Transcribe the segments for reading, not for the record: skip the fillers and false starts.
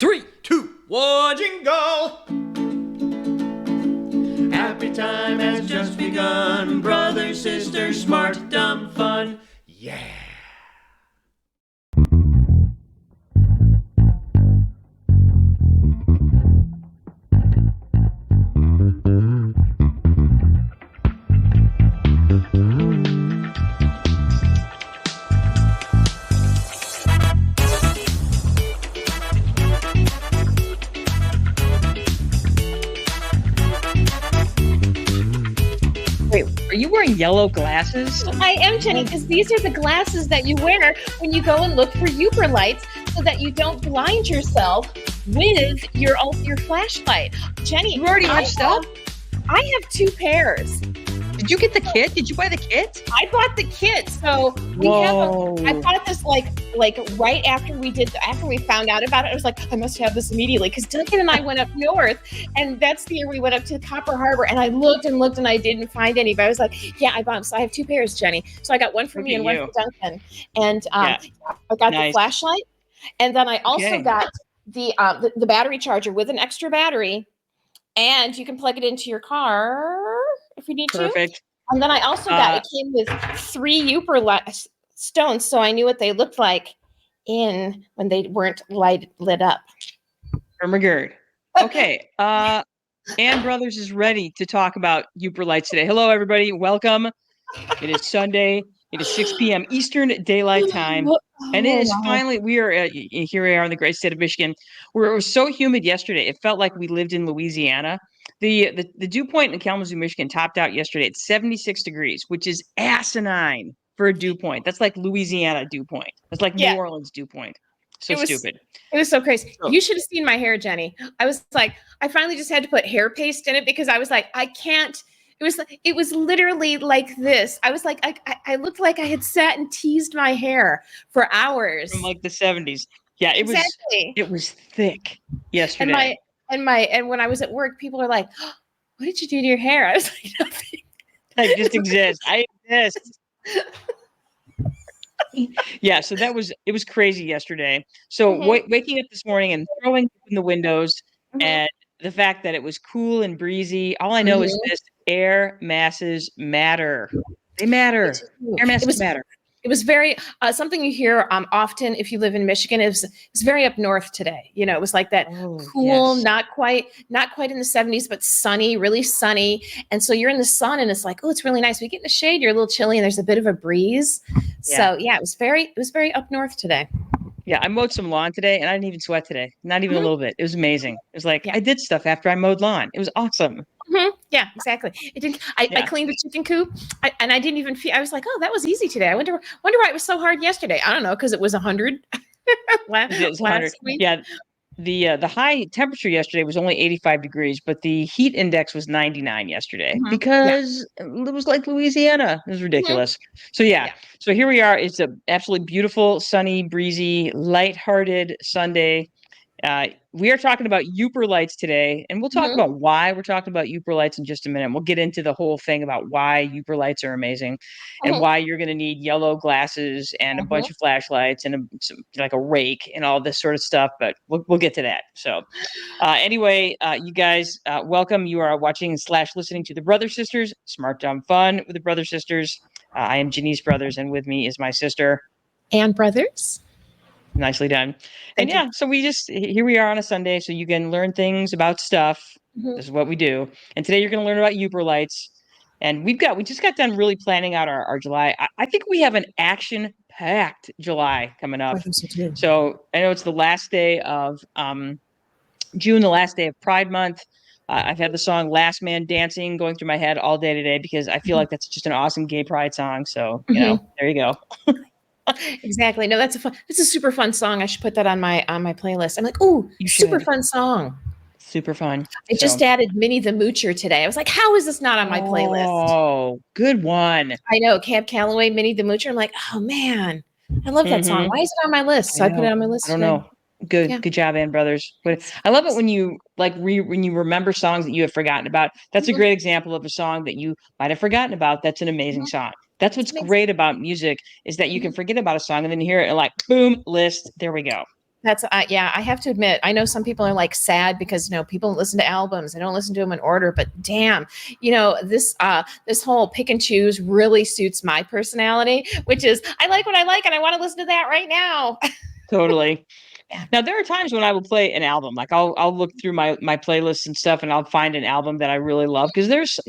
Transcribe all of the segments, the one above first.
3, 2, 1, jingle! Happy time has just begun. Brother, sister, smart, dumb, fun. Yeah! Wait, are you wearing yellow glasses? I am, Jenny, because these are the glasses that you wear when you go and look for Yooperlites so that you don't blind yourself with your flashlight. Jenny, You already matched up? I have 2 pairs. Did you get the kit? Did you buy the kit? I bought the kit, so I bought this like right after we found out about it. I was like, I must have this immediately because Duncan and I went up north, and that's the year we went up to Copper Harbor, and I looked and I didn't find any. But I was like, yeah, I bought them. So I have 2 pairs, Jenny. So I got one for me and one for Duncan, and I got the flashlight, and then I also got the battery charger with an extra battery, and you can plug it into your car if you need to. Perfect. And then I also got, it came with 3 Yooper stones, so I knew what they looked like when they weren't lit up. Ermagerd. Okay. Ann Brothers is ready to talk about Yooperlites today. Hello, everybody. Welcome. It is Sunday. It is 6 p.m. Eastern Daylight Time. And it is finally, here we are in the great state of Michigan, where it was so humid yesterday. It felt like we lived in Louisiana. The dew point in Kalamazoo, Michigan topped out yesterday at 76 degrees, which is asinine for a dew point. That's like Louisiana dew point. That's like New Orleans dew point. Stupid. It was so crazy. You should have seen my hair, Jenny. I was like, I finally just had to put hair paste in it because I was like, I can't. It was literally like this. I was like, I looked like I had sat and teased my hair for hours. From like the 70s. Yeah, it was thick yesterday. And when I was at work, people are like, oh, what did you do to your hair? I was like, nothing. I just exist. I exist. Yeah, so it was crazy yesterday. So waking up this morning and throwing open the windows and the fact that it was cool and breezy, all I know is this: air masses matter. They matter. Air masses matter. It was very something you hear often if you live in Michigan. It's very up north today. You know, it was like that cool, not quite in the 70s, but sunny, really sunny. And so you're in the sun, and it's like, oh, it's really nice. We get in the shade, you're a little chilly, and there's a bit of a breeze. Yeah. So yeah, it was very up north today. Yeah, I mowed some lawn today, and I didn't even sweat today. Not even a little bit. It was amazing. It was like I did stuff after I mowed lawn. It was awesome. Yeah, exactly. I cleaned the chicken coop, and I didn't even feel. I was like, oh, that was easy today. I wonder why it was so hard yesterday. I don't know, because it was 100. It was 100. Yeah, the high temperature yesterday was only 85 degrees, but the heat index was 99 yesterday because it was like Louisiana. It was ridiculous. So so here we are. It's a absolutely beautiful, sunny, breezy, lighthearted Sunday. We are talking about Yooperlites today, and we'll talk about why we're talking about Yooperlites in just a minute. We'll get into the whole thing about why Yooperlites are amazing and why you're going to need yellow glasses and a bunch of flashlights and like a rake and all this sort of stuff. But we'll get to that. So anyway, you guys, welcome. You are watching / listening to the Brother Sisters, Smart Dumb Fun with the Brother Sisters. I am Janice Brothers, and with me is my sister, Ann Brothers. Nicely done. And so here we are on a Sunday, so you can learn things about stuff. This is what we do. And today you're going to learn about Yooperlites. And we just got done really planning out our July. I think we have an action-packed July coming up. So I know it's the last day of June, the last day of Pride Month. I've had the song Last Man Dancing going through my head all day today because I feel like that's just an awesome gay pride song. So, there you go. Exactly. No, it's a super fun song. I should put that on my playlist. I'm like, oh, super fun song. Super fun. I just added Minnie the Moocher today. I was like, how is this not on my playlist? Oh, good one. I know. Cab Calloway, Minnie the Moocher. I'm like, oh man, I love that song. Why is it on my list? So I put it on my list. I don't know. Good job, Ann Brothers. But I love it when you when you remember songs that you have forgotten about. That's a great example of a song that you might have forgotten about. That's an amazing song. That's what's great about music is that you can forget about a song and then you hear it and like, boom, list. There we go. That's yeah. I have to admit, I know some people are like sad because people don't listen to albums. They don't listen to them in order. But damn, this whole pick and choose really suits my personality, which is I like what I like and I want to listen to that right now. Totally. Yeah. Now there are times when I will play an album. Like I'll look through my playlists and stuff, and I'll find an album that I really love because there's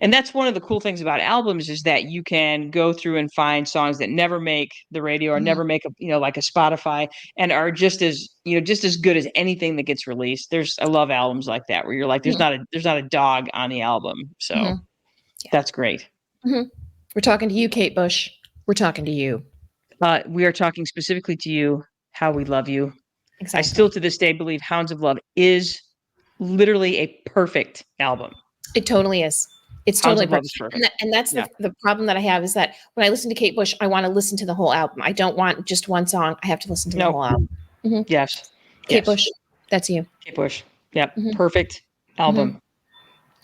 and that's one of the cool things about albums is that you can go through and find songs that never make the radio or never make like a Spotify and are just as good as anything that gets released. I love albums like that where you're like there's not a dog on the album. So that's great. We're talking to you, Kate Bush. We're talking to you. We are talking specifically to you, How We Love You. Exactly. I still to this day believe Hounds of Love is literally a perfect album. It totally is. It's totally perfect. And that's the problem that I have is that when I listen to Kate Bush, I want to listen to the whole album. I don't want just one song. I have to listen to the whole album. Mm-hmm. Yes. Kate Bush, that's you. Kate Bush. Yep. Perfect album.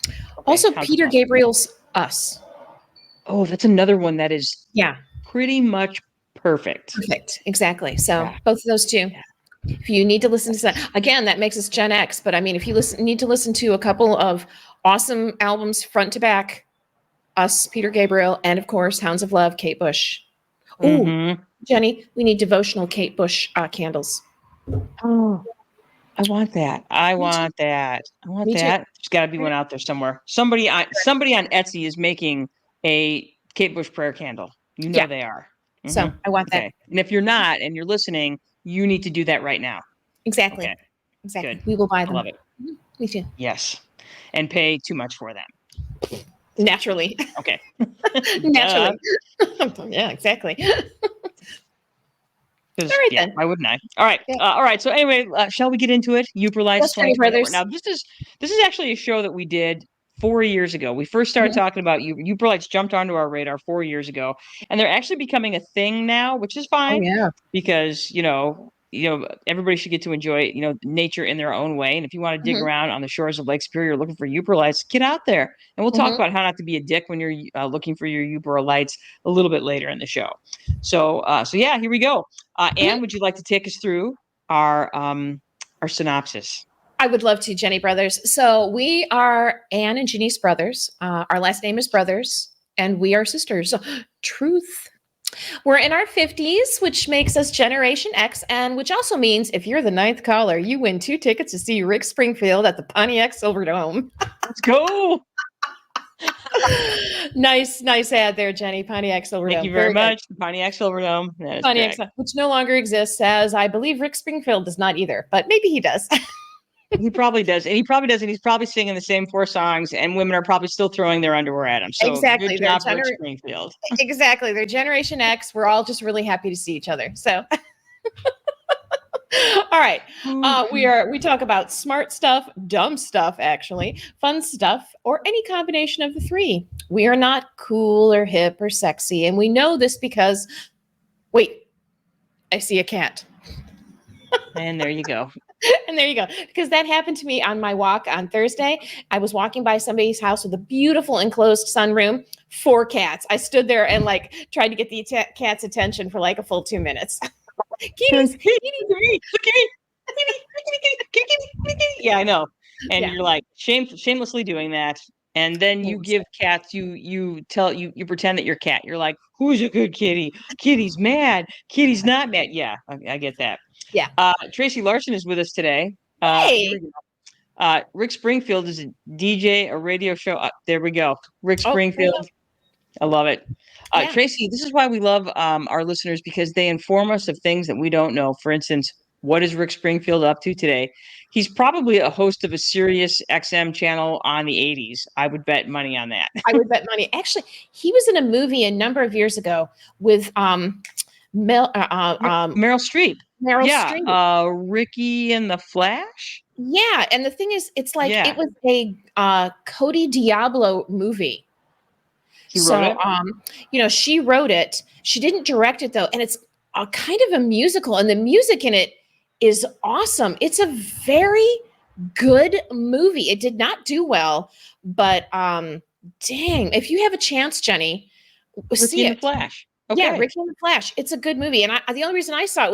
Okay, also, Peter Gabriel's Us. Oh, that's another one that is pretty much perfect. Perfect. Exactly. So both of those two. Yeah. If you need to listen to that, again, that makes us Gen X. But I mean, if you need to listen to a couple of awesome albums front to back, Us, Peter Gabriel, and of course, Hounds of Love, Kate Bush. Ooh, Jenny, we need devotional Kate Bush candles. Oh, I want that. I want that. There's got to be one out there somewhere. Somebody on Etsy is making a Kate Bush prayer candle. They are. So I want that. And if you're not and you're listening, you need to do that right now. Exactly. Okay. Exactly. Good. We will buy them. I love it. Me too. Yes. And pay too much for them. Naturally. Okay. Naturally. Yeah, exactly. All right, then. Why wouldn't I? All right. Yeah. All right. So anyway, shall we get into it? Yooperlites 2020. Now, this is actually a show that we did 4 years ago. We first started talking about Yooperlites jumped onto our radar 4 years ago, and they're actually becoming a thing now, which is fine. Oh, yeah. Because everybody should get to enjoy nature in their own way. And if you want to dig around on the shores of Lake Superior looking for Yooperlites, get out there. And we'll talk about how not to be a dick when you're looking for your Yooperlites a little bit later in the show. So yeah, here we go. Anne, would you like to take us through our synopsis? I would love to, Jenny Brothers. So we are Anne and Janice Brothers. Our last name is Brothers, and we are sisters. So, truth. We're in our 50s, which makes us Generation X, and which also means if you're the 9th caller, you win 2 tickets to see Rick Springfield at the Pontiac Silverdome. Let's go. Nice ad there, Jenny. Pontiac Silverdome. Thank you very much. The Pontiac Silverdome. Pontiac, which no longer exists, as I believe Rick Springfield does not either, but maybe he does. He probably does. And he's probably singing the same 4 songs, and women are probably still throwing their underwear at him. So exactly. Good job, Rick Springfield. Exactly. They're Generation X. We're all just really happy to see each other. So all right. We talk about smart stuff, dumb stuff, actually, fun stuff, or any combination of the 3. We are not cool or hip or sexy. And we know this because, wait, I see a cat. And there you go. And there you go. Because that happened to me on my walk on Thursday. I was walking by somebody's house with a beautiful enclosed sunroom, 4 cats. I stood there and tried to get the cat's attention for a full 2 minutes. Kitties. Yeah, I know. And you're like shamelessly doing that. And then you give cats, you pretend that you're cat. You're like, who's a good kitty? Kitty's mad. Kitty's not mad. Yeah, I get that. Yeah. Tracy Larson is with us today. Hey. Rick Springfield is a DJ, a radio show. There we go. Rick Springfield. I love it. Tracy, this is why we love our listeners, because they inform us of things that we don't know. For instance, what is Rick Springfield up to today? He's probably a host of a Sirius XM channel on the 80s. I would bet money on that. I would bet money. Actually, he was in a movie a number of years ago with Meryl Streep. Streep. Ricky and the Flash. Yeah, and the thing is, it's it was a Cody Diablo movie. He wrote it? She wrote it. She didn't direct it, though, and it's a kind of a musical, and the music in it is awesome. It's a very good movie. It did not do well, but dang, if you have a chance, Jenny, see it. Flash. Okay. Yeah, Ricky and the Flash. It's a good movie, and the only reason I saw it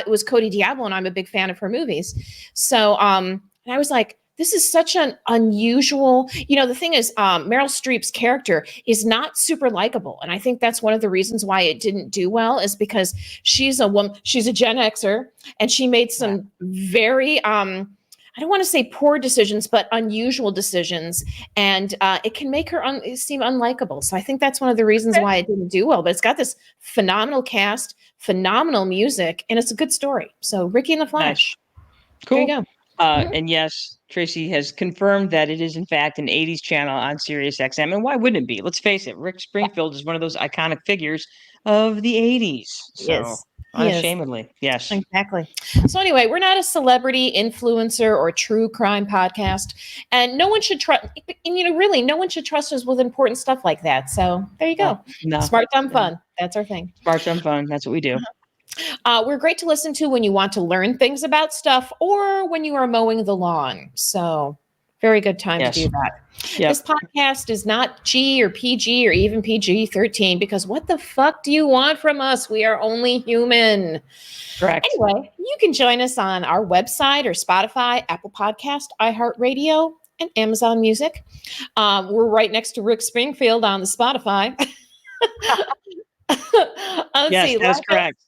was Cody Diablo, and I'm a big fan of her movies. So, and I was like, this is such an unusual. The thing is, Meryl Streep's character is not super likable, and I think that's one of the reasons why it didn't do well. Is because she's a woman, she's a Gen Xer, and she made some very I don't want to say poor decisions, but unusual decisions. And it can make her seem unlikable. So I think that's one of the reasons why it didn't do well. But it's got this phenomenal cast, phenomenal music, and it's a good story. So Ricky and the Flash. Nice. Cool. There you go. And yes, Tracy has confirmed that it is, in fact, an 80s channel on Sirius XM. And why wouldn't it be? Let's face it, Rick Springfield is one of those iconic figures of the 80s. So unashamedly. Yes. Exactly. So anyway, we're not a celebrity influencer or true crime podcast, and no one should trust. Really, no one should trust us with important stuff like that. So there you go. No. Smart, dumb, fun. That's our thing. Smart, dumb, fun. That's what we do. We're great to listen to when you want to learn things about stuff or when you are mowing the lawn. So very good time to do that. Yep. This podcast is not G or PG or even PG-13 because what the fuck do you want from us? We are only human. Correct. Anyway, you can join us on our website or Spotify, Apple Podcast, iHeartRadio, and Amazon Music. We're right next to Rick Springfield on the Spotify. Yes, that's correct.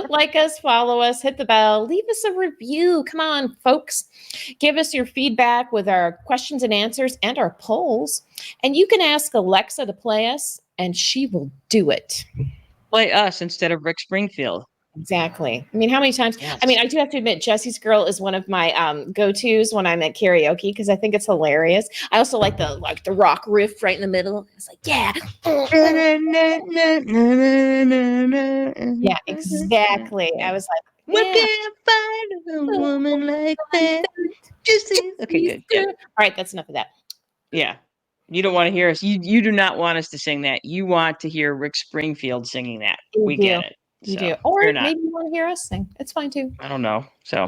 Like us, follow us, hit the bell, leave us a review. Come on, folks. Give us your feedback with our questions and answers and our polls. And you can ask Alexa to play us, and she will do it. Play us instead of Rick Springfield. Exactly. I mean, how many times? Yes. I mean, I do have to admit, Jesse's Girl is one of my go-tos when I'm at karaoke because I think it's hilarious. I also like the rock riff right in the middle. It's like, yeah. Yeah, exactly. I was like, what can I find a woman like that? Okay, good. Yeah. All right, that's enough of that. Yeah. You don't want to hear us. You do not want us to sing that. You want to hear Rick Springfield singing that. We get it. You do. Or maybe you want to hear us sing. It's fine too. I don't know. So,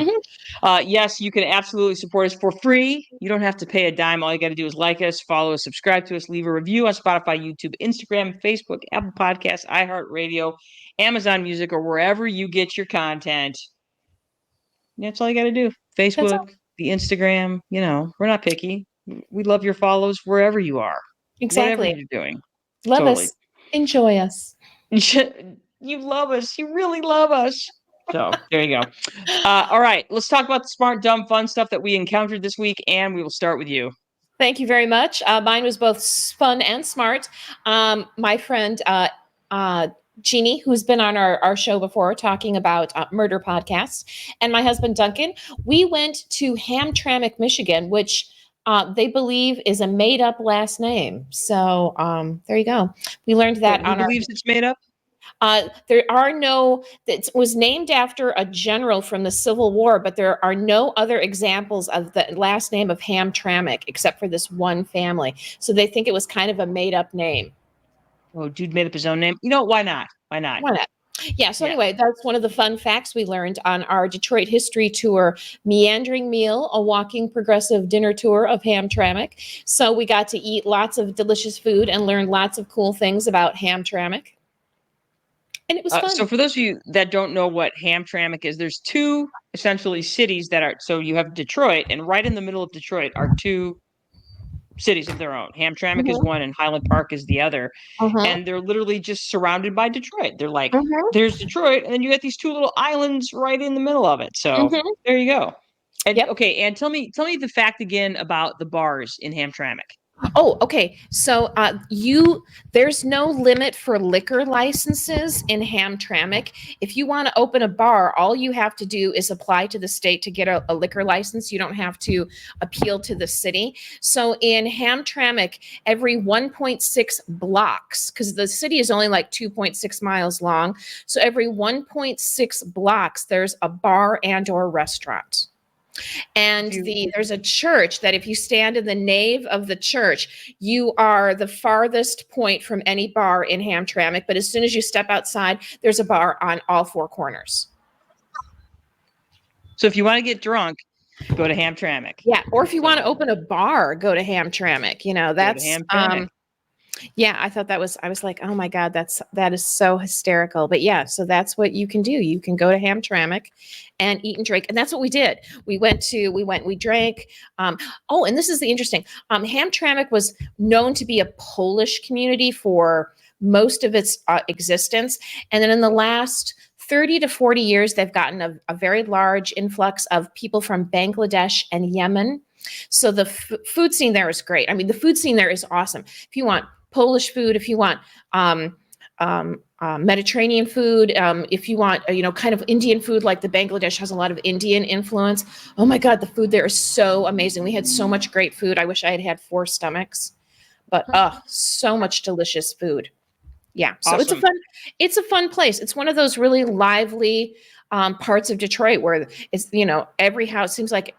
yes, you can absolutely support us for free. You don't have to pay a dime. All you got to do is like us, follow us, subscribe to us, leave a review on Spotify, YouTube, Instagram, Facebook, Apple Podcasts, iHeartRadio, Amazon Music, or wherever you get your content. That's all you got to do. Facebook, the Instagram, we're not picky. We love your follows wherever you are. Exactly. Whatever you're doing. Love us. Enjoy us. You love us. You really love us. So there you go. All right. Let's talk about the smart, dumb, fun stuff that we encountered this week. And we will start with you. Thank you very much. Mine was both fun and smart. My friend, Jeannie, who's been on our show before talking about murder podcasts, and my husband, Duncan, we went to Hamtramck, Michigan, which they believe is a made-up last name. So there you go. We learned that on our... believes it's made up? There are no, it was named after a general from the Civil War, but there are no other examples of the last name of Hamtramck except for this one family. So they think it was kind of a made up name. Oh, dude made up his own name. Why not? Why not? Why not? Yeah. So anyway, that's one of the fun facts we learned on our Detroit history tour, Meandering Meal, a walking progressive dinner tour of Hamtramck. So we got to eat lots of delicious food and learn lots of cool things about Hamtramck. And it was fun. So for those of you that don't know what Hamtramck is, there's two essentially cities that are, so you have Detroit, and right in the middle of Detroit are two cities of their own. Hamtramck is one and Highland Park is the other. And they're literally just surrounded by Detroit. They're like, there's Detroit, and then you got these two little islands right in the middle of it. So there you go. And okay, and tell me the fact again about the bars in Hamtramck. Oh, okay. So there's no limit for liquor licenses in Hamtramck. If you want to open a bar, all you have to do is apply to the state to get a liquor license. You don't have to appeal to the city. So in Hamtramck, every 1.6 blocks, because the city is only like 2.6 miles long. So every 1.6 blocks, there's a bar and or restaurant. And there's a church that if you stand in the nave of the church, you are the farthest point from any bar in Hamtramck. But as soon as you step outside, there's a bar on all four corners. So if you want to get drunk, go to Hamtramck. Yeah. Or if you want to open a bar, go to Hamtramck. That's Yeah, I thought I was like, oh my God, that is so hysterical. But yeah, so that's what you can do. You can go to Hamtramck and eat and drink. And that's what we did. We drank. Oh, and this is the interesting. Hamtramck was known to be a Polish community for most of its existence. And then in the last 30 to 40 years, they've gotten a very large influx of people from Bangladesh and Yemen. So the food scene there is great. I mean, the food scene there is awesome. If you want Polish food, if you want Mediterranean food, if you want, kind of Indian food, like the Bangladesh has a lot of Indian influence. Oh my God, the food there is so amazing. We had so much great food. I wish I had had 4 stomachs, but so much delicious food. Yeah, so Awesome. it's a fun place. It's one of those really lively parts of Detroit where it's every house seems like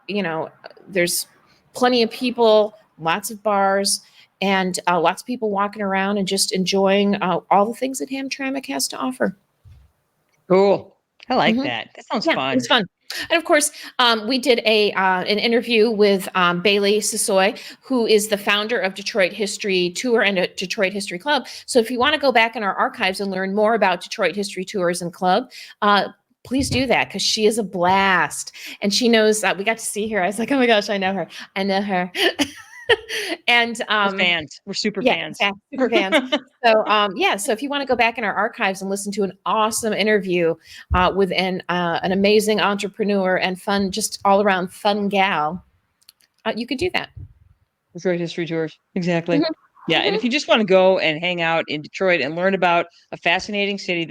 there's plenty of people, lots of bars, and lots of people walking around and just enjoying all the things that Hamtramck has to offer. Cool. I like that. That sounds fun. It's fun. And of course, we did an interview with Bailey Sissoy, who is the founder of Detroit History Tour and a Detroit History Club. So if you want to go back in our archives and learn more about Detroit History Tours and Club, please do that, because she is a blast. And she knows we got to see her. I was like, oh my gosh, I know her. I know her. And we're fans. We're super fans. Super fans. So so if you want to go back in our archives and listen to an awesome interview with an amazing entrepreneur and fun, just all around fun gal, you could do that. Detroit History Tours. Exactly. Yeah. And if you just want to go and hang out in Detroit and learn about a fascinating city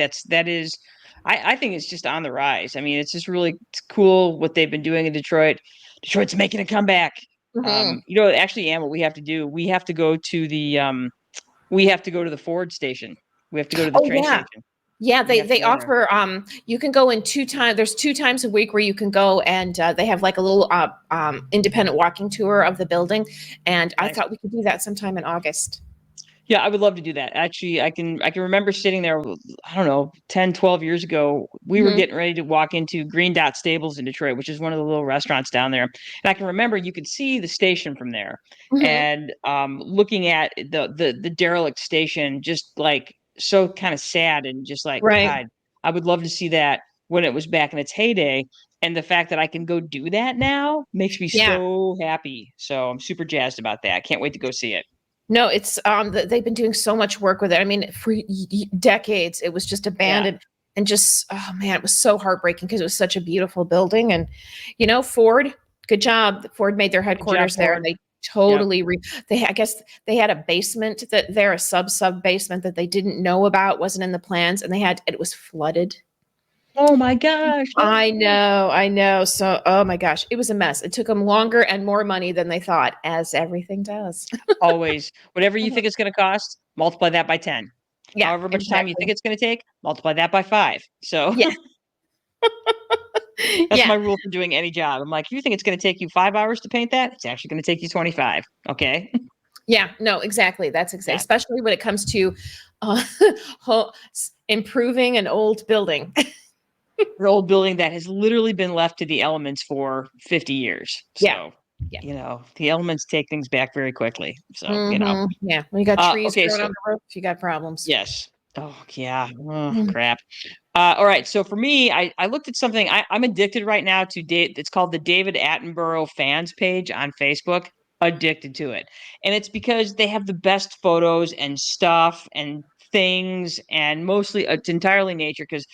I think it's just on the rise. I mean, it's just really cool what they've been doing in Detroit. Detroit's making a comeback. Actually, Ann, what we have to do, we have to go to the Ford station. We have to go to the train station. Yeah, they offer you can go in 2 times. There's 2 times a week where you can go, and they have like a little independent walking tour of the building. And nice. I thought we could do that sometime in August. Yeah, I would love to do that. Actually, I can remember sitting there, I don't know, 10, 12 years ago. We were getting ready to walk into Green Dot Stables in Detroit, which is one of the little restaurants down there. And I can remember you could see the station from there. And looking at the derelict station, just like so kind of sad and just like, God, I would love to see that when it was back in its heyday. And the fact that I can go do that now makes me so happy. So I'm super jazzed about that. Can't wait to go see it. No, it's they've been doing so much work with it. I mean, for decades, it was just abandoned and just, oh man, it was so heartbreaking because it was such a beautiful building. And, Ford, good job. Ford made their headquarters there, and they totally, I guess they had a basement a sub basement that they didn't know about, wasn't in the plans, and it was flooded. Oh my gosh. I know. So, oh my gosh, it was a mess. It took them longer and more money than they thought, as everything does. Always. Whatever you think it's going to cost, multiply that by 10. Yeah, however much time you think it's going to take, multiply that by 5. So that's my rule for doing any job. I'm like, if you think it's going to take you 5 hours to paint that, it's actually going to take you 25. Okay. Yeah, no, exactly. That's exactly, especially when it comes to improving an old building. An old building that has literally been left to the elements for 50 years. So, the elements take things back very quickly. So, Yeah, when you got trees growing on the roof, you got problems. Yes. Oh, yeah. Oh, crap. All right. So for me, I looked at something. I'm addicted right now to it's called the David Attenborough fans page on Facebook. Addicted to it. And it's because they have the best photos and stuff and things, and mostly it's entirely nature, because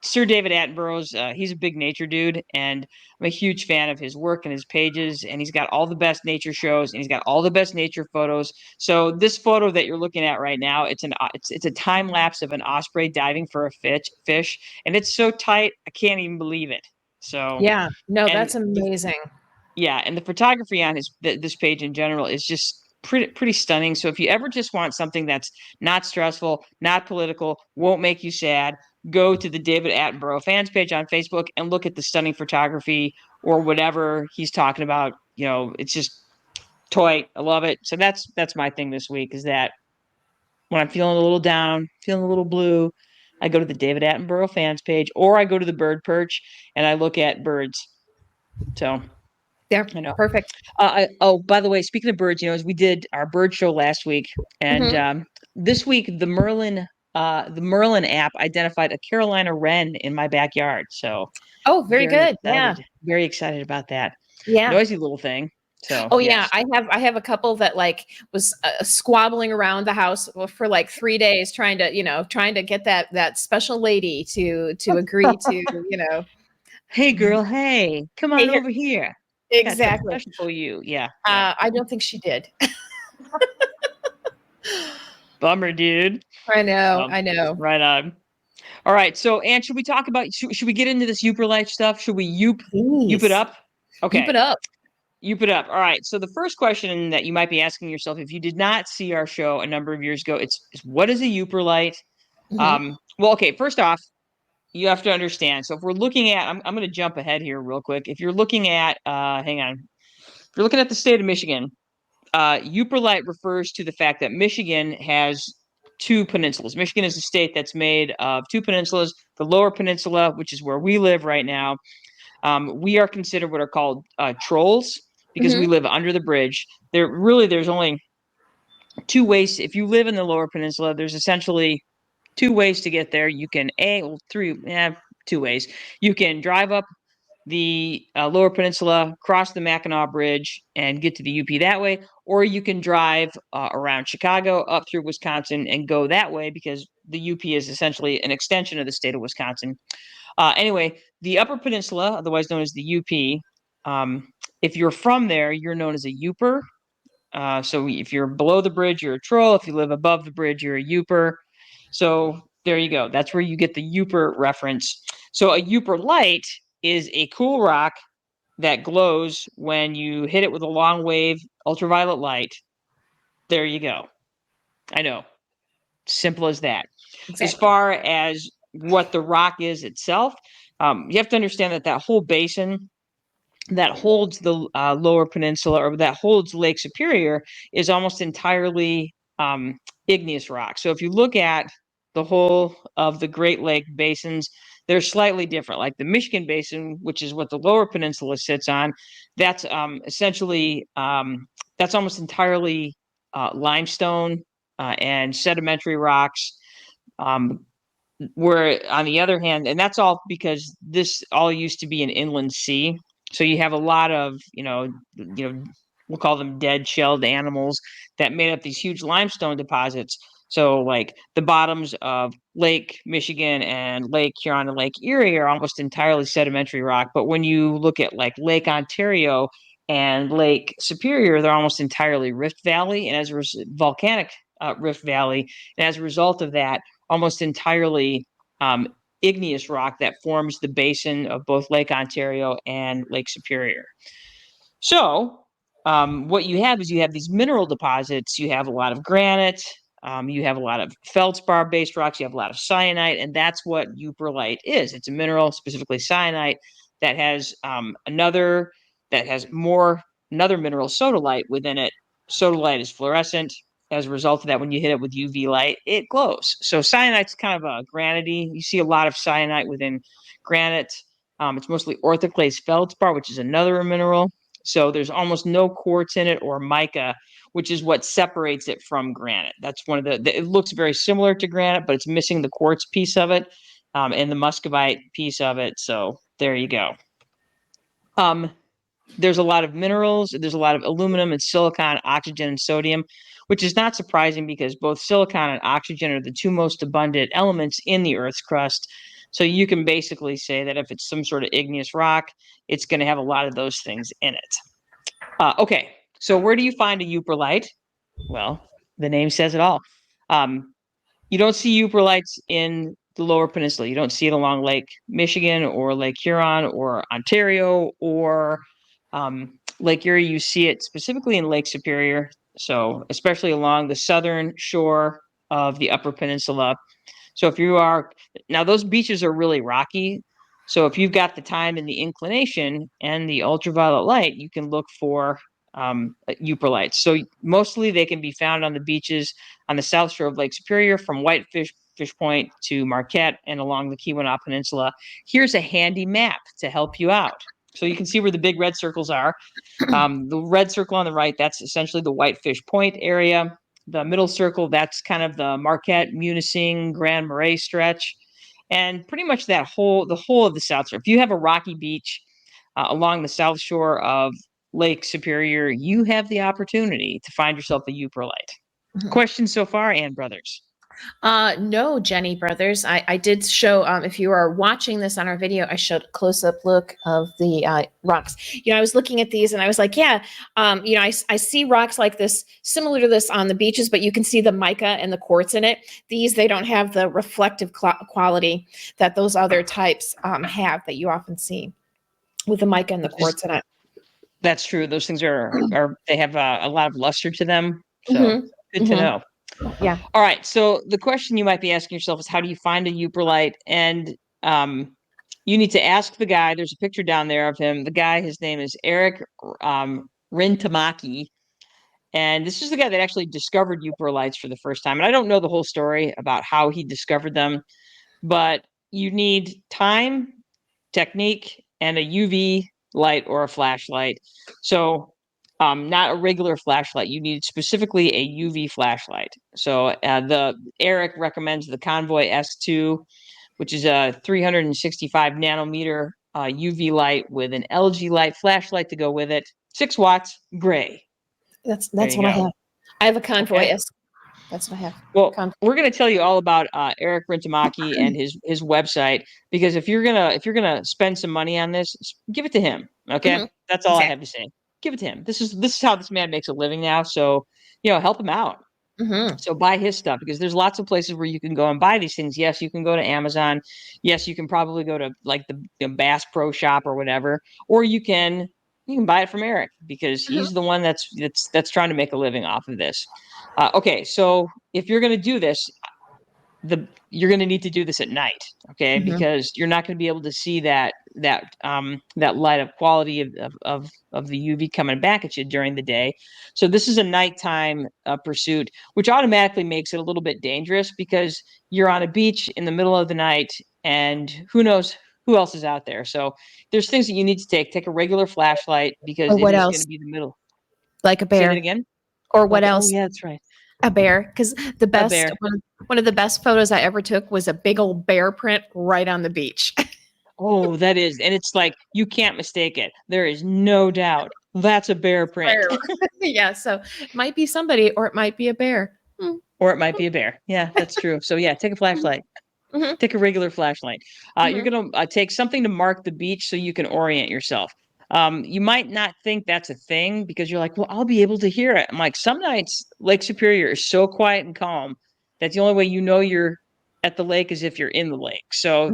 Sir David Attenborough's he's a big nature dude, and I'm a huge fan of his work and his pages, and he's got all the best nature shows, and he's got all the best nature photos. So this photo that you're looking at right now, it's a time lapse of an osprey diving for a fish, and it's so tight I can't even believe it. So that's amazing. And the photography on this page in general is just pretty stunning. So if you ever just want something that's not stressful, not political, won't make you sad, go to the David Attenborough fans page on Facebook and look at the stunning photography or whatever he's talking about. It's just toy. I love it. So that's my thing this week, is that when I'm feeling a little down, feeling a little blue, I go to the David Attenborough fans page, or I go to the Bird Perch and I look at birds. So They're I know. perfect. By the way, speaking of birds, as we did our bird show last week, and this week the Merlin app identified a Carolina wren in my backyard. So, very good. Yeah, very excited about that. yeah. Noisy little thing. So, yeah, I have a couple that like was squabbling around the house for like 3 days trying to get that special lady to agree to. Hey girl, hey, come on here. over here. Got something Exactly. special for you. Yeah. I don't think she did. Bummer, dude. I know. Right on. All right. So, Ann, should we talk about? Should we get into this Yooperlite stuff? Should we yoop it up? Okay. Yoop it up. Yoop it up. All right. So the first question that you might be asking yourself, if you did not see our show a number of years ago, is what is a Yooperlite? Well, okay. First off, you have to understand. So if we're looking at, I'm going to jump ahead here real quick. If you're looking at, hang on. If you're looking at the state of Michigan, Yooperlite refers to the fact that Michigan has two peninsulas. Michigan is a state that's made of two peninsulas. The Lower Peninsula, which is where we live right now, we are considered what are called trolls because we live under the bridge. There's only two ways. If you live in the Lower Peninsula, there's essentially two ways to get there. You can two ways. You can drive up the Lower Peninsula, cross the Mackinac Bridge, and get to the UP that way. Or you can drive around Chicago, up through Wisconsin, and go that way because the UP is essentially an extension of the state of Wisconsin. Anyway, the Upper Peninsula, otherwise known as the UP, if you're from there, you're known as a Yooper. So if you're below the bridge, you're a troll. If you live above the bridge, you're a Yooper. So there you go. That's where you get the Yooper reference. So a Yooperlite is a cool rock that glows when you hit it with a long wave ultraviolet light. There you go. I know. Simple as that. Exactly. As far as what the rock is itself, you have to understand that whole basin that holds the Lower Peninsula or that holds Lake Superior is almost entirely igneous rock. So if you look at the whole of the Great Lake basins, they're slightly different. Like the Michigan Basin, which is what the Lower Peninsula sits on, that's essentially that's almost entirely limestone and sedimentary rocks. Where on the other hand, and that's all because this all used to be an inland sea. So you have a lot of, we'll call them dead shelled animals that made up these huge limestone deposits. So like the bottoms of Lake Michigan and Lake Huron and Lake Erie are almost entirely sedimentary rock. But when you look at like Lake Ontario and Lake Superior, they're almost entirely Rift Valley and volcanic Rift Valley. And as a result of that, almost entirely igneous rock that forms the basin of both Lake Ontario and Lake Superior. So what you have is you have these mineral deposits. You have a lot of granite. You have a lot of feldspar-based rocks. You have a lot of syenite, and that's what Yooperlite is. It's a mineral, specifically syenite, that has another mineral, sodalite, within it. Sodalite is fluorescent. As a result of that, when you hit it with UV light, it glows. So cyanite's kind of a granite-y. You see a lot of syenite within granite. It's mostly orthoclase feldspar, which is another mineral. So there's almost no quartz in it or mica, which is what separates it from granite. That's one of it looks very similar to granite, but it's missing the quartz piece of it and the muscovite piece of it. So there you go. There's a lot of minerals. There's a lot of aluminum and silicon, oxygen and sodium, which is not surprising because both silicon and oxygen are the two most abundant elements in the Earth's crust. So you can basically say that if it's some sort of igneous rock, it's going to have a lot of those things in it. Okay, so where do you find a Yooperlite? Well, the name says it all. You don't see Yooperlites in the Lower Peninsula. You don't see it along Lake Michigan or Lake Huron or Ontario or Lake Erie. You see it specifically in Lake Superior. So especially along the southern shore of the Upper Peninsula. So if you are now, those beaches are really rocky. So if you've got the time and the inclination and the ultraviolet light, you can look for Yooperlites. So mostly they can be found on the beaches on the south shore of Lake Superior from Whitefish Point to Marquette and along the Keweenaw Peninsula. Here's a handy map to help you out. So you can see where the big red circles are. The red circle on the right, that's essentially the Whitefish Point area. The middle circle, that's kind of the Marquette, Munising, Grand Marais stretch. And pretty much the whole of the South Shore. If you have a rocky beach along the south shore of Lake Superior, you have the opportunity to find yourself a Yooperlite. Questions so far, Ann Brothers? No, Jenny Brothers. I did show, if you are watching this on our video, I showed a close-up look of the rocks. I was looking at these and I was like, yeah, I see rocks like this, similar to this on the beaches, but you can see the mica and the quartz in it. These, they don't have the reflective quality that those other types have that you often see with the mica and the quartz in it. That's true. Those things are they have a lot of luster to them. So good to know. Yeah. All right. So the question you might be asking yourself is, how do you find a Yooperlite? And you need to ask the guy. There's a picture down there of him. The guy, his name is Eric Rintamaki. And this is the guy that actually discovered Yooperlites for the first time. And I don't know the whole story about how he discovered them, but you need time, technique, and a UV light or a flashlight. So not a regular flashlight. You need specifically a UV flashlight. So the Eric recommends the Convoy S2, which is a 365 nanometer UV light with an LG light flashlight to go with it. 6 watts, gray. That's what I have. I have a Convoy S. That's what I have. Well, we're going to tell you all about Eric Rintamaki and his website, because if you're gonna spend some money on this, give it to him. Okay, that's all I have to say. Give it to him. This is how this man makes a living now. So help him out. So buy his stuff, because there's lots of places where you can go and buy these things. Yes, you can go to Amazon. Yes, you can probably go to like the Bass Pro Shop or whatever, or you can buy it from Eric, because he's the one that's trying to make a living off of this. Okay, so if you're going to do this, you're going to need to do this at night, okay? Because you're not going to be able to see that light of quality of the UV coming back at you during the day. So this is a nighttime pursuit, which automatically makes it a little bit dangerous, because you're on a beach in the middle of the night, and who knows who else is out there. So there's things that you need to take a regular flashlight, because it is going to be the middle. Like a bear. Say that again. Or what else? Oh, yeah, that's right. A bear, because the best one of the best photos I ever took was a big old bear print right on the beach. Oh, that is, and it's like you can't mistake it. There is no doubt that's a bear print. Yeah, so it might be somebody, or it might be a bear. Or it might be a bear. Yeah, that's true. So yeah, take a flashlight. Take a regular flashlight. You're gonna take something to mark the beach so you can orient yourself. You might not think that's a thing, because you're like, well, I'll be able to hear it. I'm like, some nights Lake Superior is so quiet and calm that the only way you're at the lake is if you're in the lake. So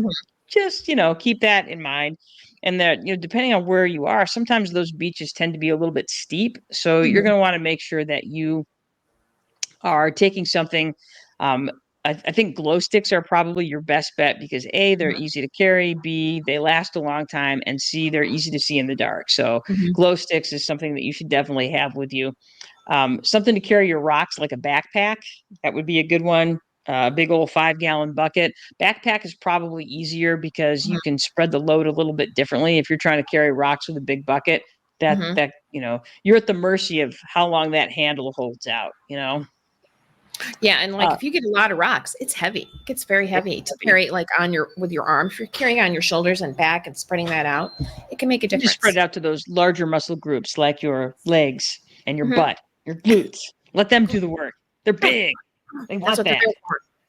just, keep that in mind. And that, depending on where you are, sometimes those beaches tend to be a little bit steep. So you're going to want to make sure that you are taking something. I think glow sticks are probably your best bet, because A, they're easy to carry, B, they last a long time, and C, they're easy to see in the dark. So glow sticks is something that you should definitely have with you. Something to carry your rocks, like a backpack, that would be a good one. Big old 5-gallon bucket. Backpack is probably easier, because you can spread the load a little bit differently. If you're trying to carry rocks with a big bucket, that you're at the mercy of how long that handle holds out. Yeah, and if you get a lot of rocks, it's heavy. It gets very heavy to carry with your arm. If you're carrying on your shoulders and back and spreading that out, it can make a difference. You spread it out to those larger muscle groups, like your legs and your butt, your glutes. Let them do the work. They're big. They want that.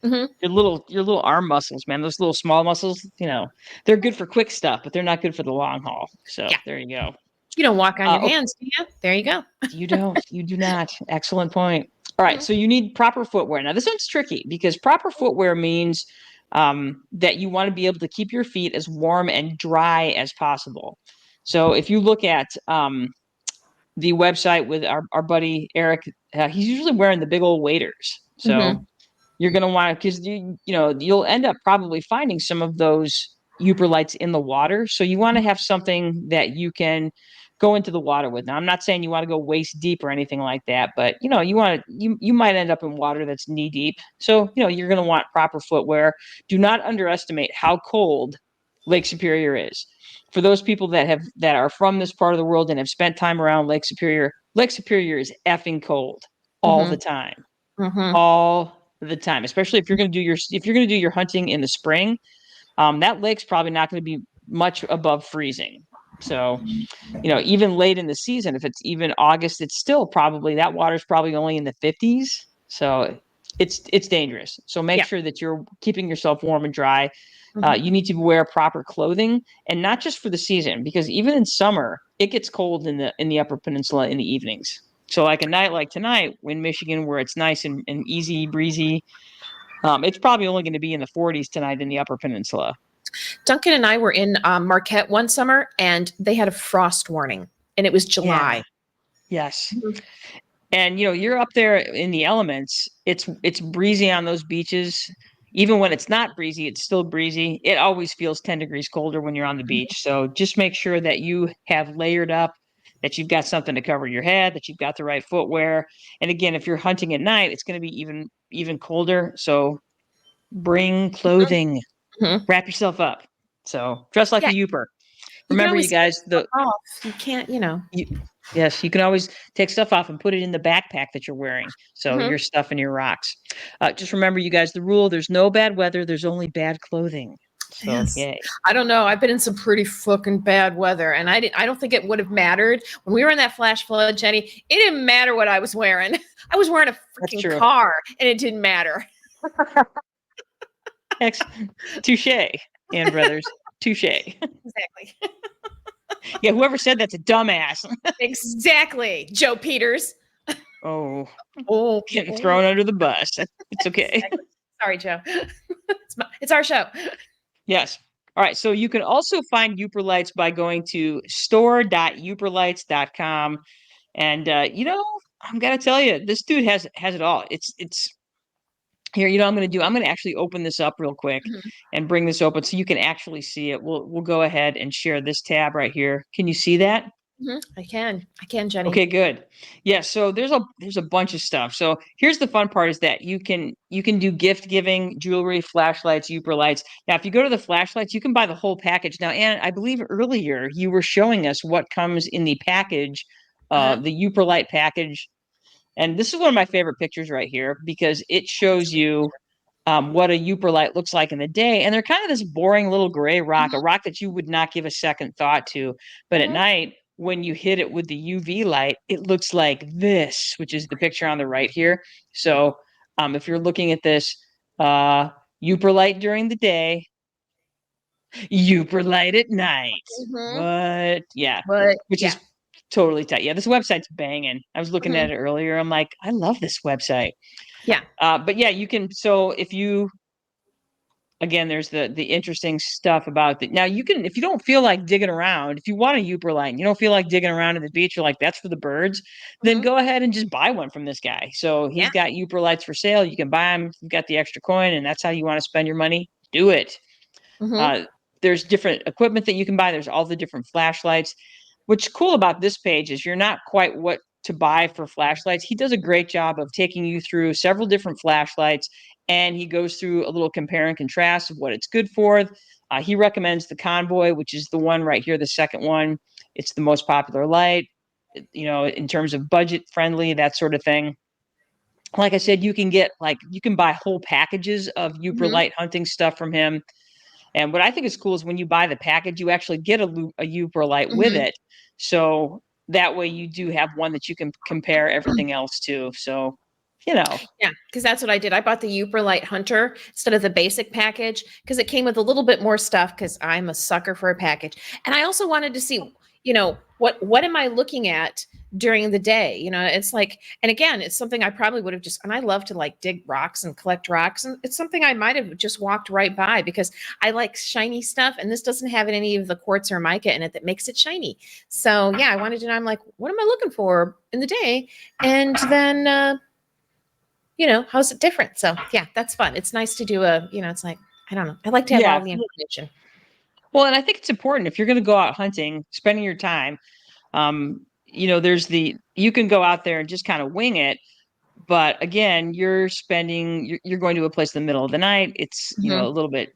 Your little arm muscles, man. Those little small muscles, they're good for quick stuff, but they're not good for the long haul. So there you go. You don't walk on your hands, do you? There you go. You don't. You do not. Excellent point. All right. So you need proper footwear. Now, this one's tricky, because proper footwear means that you want to be able to keep your feet as warm and dry as possible. So if you look at the website with our buddy Eric, he's usually wearing the big old waders. So you're going to want to, because you'll end up probably finding some of those Yooperlites in the water. So you want to have something that you can go into the water with. Now, I'm not saying you want to go waist deep or anything like that, but you might end up in water that's knee deep. So, you're going to want proper footwear. Do not underestimate how cold Lake Superior is. for those people that are from this part of the world and have spent time around Lake Superior is effing cold all the time. All the time, especially if you're going to do your hunting in the spring. That lake's probably not going to be much above freezing. So, even late in the season, if it's even August, it's still probably, that water's probably only in the 50s. So it's dangerous. So make sure that you're keeping yourself warm and dry. You need to wear proper clothing, and not just for the season, because even in summer, it gets cold in the Upper Peninsula in the evenings. So like a night like tonight in Michigan, where it's nice and easy breezy, it's probably only going to be in the 40s tonight in the Upper Peninsula. Duncan and I were in Marquette one summer, and they had a frost warning, and it was July. Yeah. Yes. And you're up there in the elements. It's breezy on those beaches. Even when it's not breezy, it's still breezy. It always feels 10 degrees colder when you're on the beach. So just make sure that you have layered up, that you've got something to cover your head, that you've got the right footwear. And again, if you're hunting at night, it's going to be even colder. So bring clothing. Wrap yourself up. So dress like a Yooper. Remember, you guys, you can't, yes, you can always take stuff off and put it in the backpack that you're wearing. So your stuff and your rocks. Just remember, you guys, the rule: there's no bad weather. There's only bad clothing. So, yay. I don't know. I've been in some pretty fucking bad weather, and I don't think it would have mattered when we were in that flash flood, Jenny. It didn't matter what I was wearing. I was wearing a freaking car, and it didn't matter. Touche, Ann Brothers. Touche. Exactly. Yeah, whoever said that's a dumbass. Exactly, Joe Peters. Getting thrown under the bus. It's okay. Exactly. Sorry, Joe. It's our show. Yes. All right. So you can also find Yooperlites by going to store.yooperlites.com. And I'm gonna tell you, this dude has it all. It's here. I'm going to actually open this up real quick and bring this open so you can actually see it. We'll go ahead and share this tab right here. Can you see that? I can, Jenny. Okay, good. Yeah. So there's a bunch of stuff. So here's the fun part, is that you can do gift giving, jewelry, flashlights, Yooperlites. Now, if you go to the flashlights, you can buy the whole package. Now, Ann, I believe earlier you were showing us what comes in the package, the Yooperlite package. And this is one of my favorite pictures right here, because it shows you what a Yooperlite looks like in the day. And they're kind of this boring little gray rock, a rock that you would not give a second thought to. But at night, when you hit it with the UV light, it looks like this, which is the picture on the right here. So if you're looking at this, Yooperlite during the day, Yooperlite at night. Which is totally tight. Yeah, this website's banging. I was looking at it earlier. I'm like, I love this website. Yeah. But yeah, you can. So if you, again, there's the interesting stuff about that. Now you can, if you don't feel like digging around, if you want a Yooperlite and you don't feel like digging around in the beach, you're like, that's for the birds, then go ahead and just buy one from this guy. So he's got Yooperlites for sale. You can buy them. You've got the extra coin, and that's how you want to spend your money. Do it. There's different equipment that you can buy. There's all the different flashlights. What's cool about this page is you're not quite what to buy for flashlights. He does a great job of taking you through several different flashlights, and he goes through a little compare and contrast of what it's good for. He recommends the Convoy, which is the one right here, the second one. It's the most popular light, in terms of budget friendly, that sort of thing. Like I said, you can buy whole packages of Yooperlite hunting stuff from him. And what I think is cool is when you buy the package, you actually get a Yooperlite with it. So that way you do have one that you can compare everything else to. So, Yeah, because that's what I did. I bought the Yooperlite Hunter instead of the basic package because it came with a little bit more stuff because I'm a sucker for a package. And I also wanted to see, what am I looking at during the day? It's like, and again, it's something I probably would have and I love to dig rocks and collect rocks. And it's something I might have just walked right by because I like shiny stuff. And this doesn't have any of the quartz or mica in it that makes it shiny. So yeah, I wanted to know, I'm like, what am I looking for in the day? And then, how's it different? So yeah, that's fun. It's nice to do it's like, I don't know. I like to have all the information. Well, and I think it's important if you're going to go out hunting, spending your time, you can go out there and just kind of wing it. But again, you're going to a place in the middle of the night. It's, a little bit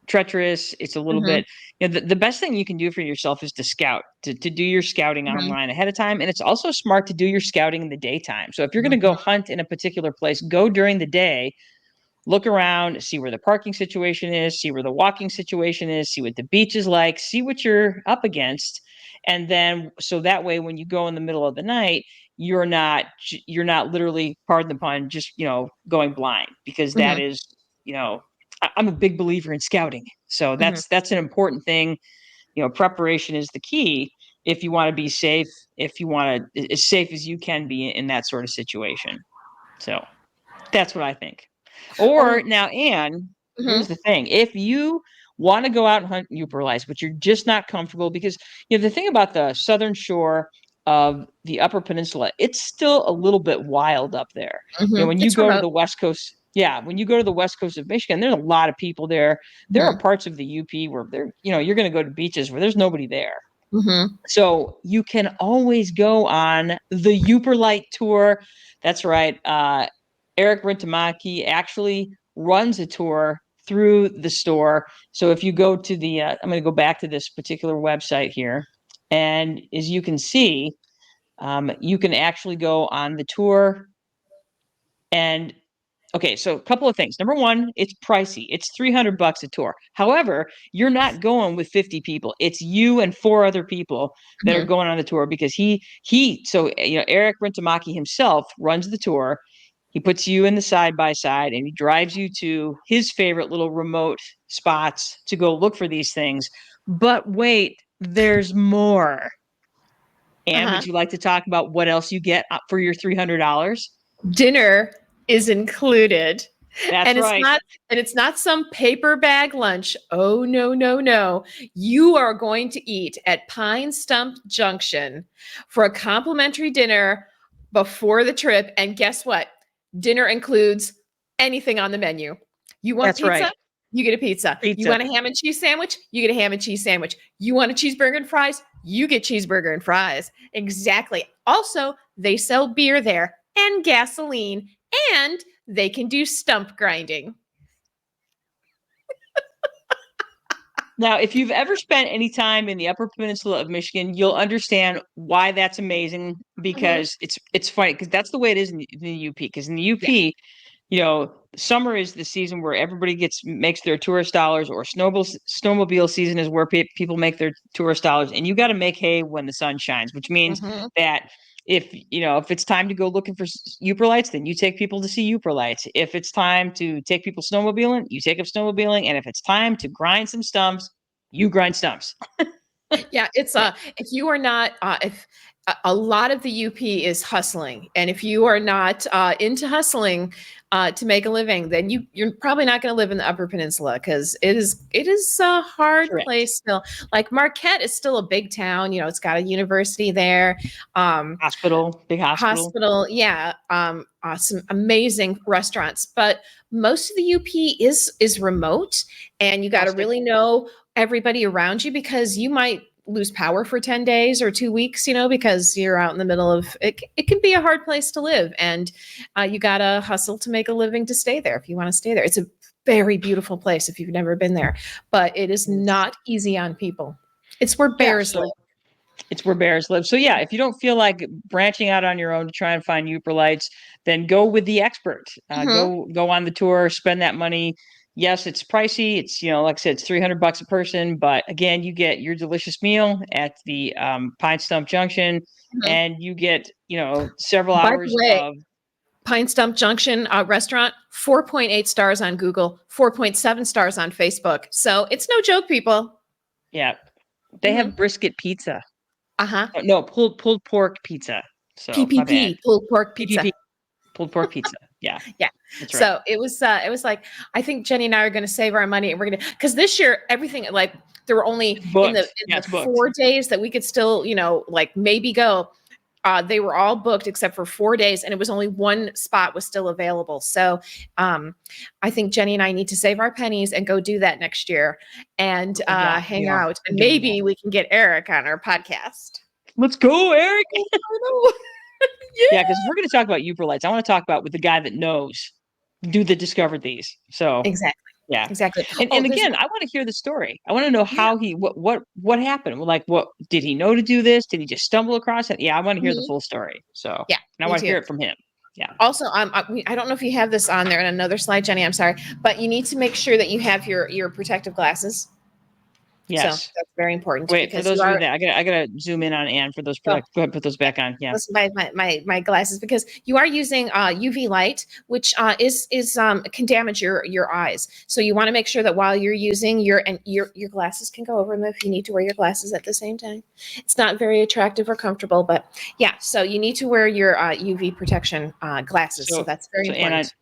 treacherous. It's a little bit, the best thing you can do for yourself is to scout, to do your scouting online ahead of time. And it's also smart to do your scouting in the daytime. So if you're going to go hunt in a particular place, go during the day, look around, see where the parking situation is, see where the walking situation is, see what the beach is like, see what you're up against. And then, so that way, when you go in the middle of the night, you're not literally, pardon the pun, just, going blind, because that is, I'm a big believer in scouting. So that's an important thing. Preparation is the key if you want to be safe, if you want to, as safe as you can be in that sort of situation. So that's what I think. Or now, Anne, here's the thing. If you want to go out and hunt Yooperlites, but you're just not comfortable, because the thing about the southern shore of the Upper Peninsula, it's still a little bit wild up there. When you go to the West Coast, when you go to the West Coast of Michigan, there's a lot of people there. There are parts of the UP where you're going to go to beaches where there's nobody there. So you can always go on the Yooperlite tour. That's right. Eric Rintamaki actually runs a tour through the store. So if you go to the, I'm going to go back to this particular website here. And as you can see, you can actually go on the tour. And okay, so a couple of things. Number one, it's pricey. It's $300 a tour. However, you're not going with 50 people. It's you and 4 other people that are going on the tour, because so Eric Rintamaki himself runs the tour. He puts you in the side by side and he drives you to his favorite little remote spots to go look for these things. But wait, there's more. And would you like to talk about what else you get for your $300? Dinner is included. That's right. It's not some paper bag lunch. Oh, no, no, no. You are going to eat at Pine Stump Junction for a complimentary dinner before the trip. And guess what? Dinner includes anything on the menu. You want pizza? Right. You get a pizza. You want a ham and cheese sandwich? You get a ham and cheese sandwich. You want a cheeseburger and fries? You get cheeseburger and fries. Exactly. Also, they sell beer there and gasoline, and they can do stump grinding. Now, if you've ever spent any time in the Upper Peninsula of Michigan, you'll understand why that's amazing, because it's funny, because that's the way it is in the UP. Because in the UP, summer is the season where everybody makes their tourist dollars, or snowmobile season is where people make their tourist dollars, and you got to make hay when the sun shines, which means that if it's time to go looking for Yooperlites, then you take people to see Yooperlites. If it's time to take people snowmobiling, you take up snowmobiling. And if it's time to grind some stumps, you grind stumps. Yeah, it's if you are not if a lot of the UP is hustling, and if you are not into hustling to make a living, then you're probably not going to live in the Upper Peninsula, because it is a hard place still. Like Marquette is still a big town. It's got a university there, big hospital. Yeah, some amazing restaurants, but most of the UP is remote, and you got to really know everybody around you, because you might lose power for 10 days or 2 weeks, because you're out in the middle of it. It can be a hard place to live, and you got to hustle to make a living to stay there if you want to stay there. It's a very beautiful place if you've never been there, but it is not easy on people. It's where bears live. It's where bears live. So yeah, if you don't feel like branching out on your own to try and find Yooperlites, then go with the expert. Go on the tour, spend that money. Yes, it's pricey. It's, like I said, it's $300 a person, but again, you get your delicious meal at the Pine Stump Junction, and you get, several hours of Pine Stump Junction restaurant, 4.8 stars on Google, 4.7 stars on Facebook. So it's no joke, people. Yeah. They have brisket pizza. No, pulled pork pizza. So PPP, pulled pork pizza. PPP, pulled pork pizza. Yeah. Yeah. That's right. So it was like, I think Jenny and I are going to save our money, and we're going to, because this year, everything, like, there were only in the 4 days that we could still, like maybe go. They were all booked except for 4 days, and it was only one spot was still available. So I think Jenny and I need to save our pennies and go do that next year, and hang out. And maybe we can get Eric on our podcast. Let's go, Eric. Yeah, because we're going to talk about Yooperlites. I want to talk about with the guy that knows, that discovered these. So exactly. Yeah. Exactly. And again, I want to hear the story. I want to know how what happened. Like, what did he know to do this? Did he just stumble across it? Yeah, I want to hear the full story. So, Yeah, and I me want to too. hear it from him. Yeah. Also, I don't know if you have this on there in another slide, Jenny. I'm sorry, but you need to make sure that you have your protective glasses. So Yes. that's very important. Wait, for Because those you of you are. that I gotta zoom in on Anne for those. Go Oh, ahead, put those back on. Yeah. listen, my glasses, because you are using UV light, which is can damage your eyes. So you want to make sure that while you're using your glasses can go over them if you need to wear your glasses at the same time. It's not very attractive or comfortable, but yeah. So you need to wear your UV protection glasses. So that's very Anna, important.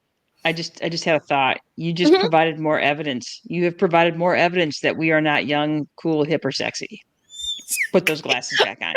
I just had a thought. You just Mhm. provided more evidence. You have provided more evidence that we are not young, cool, hip, or sexy. Put those glasses back on.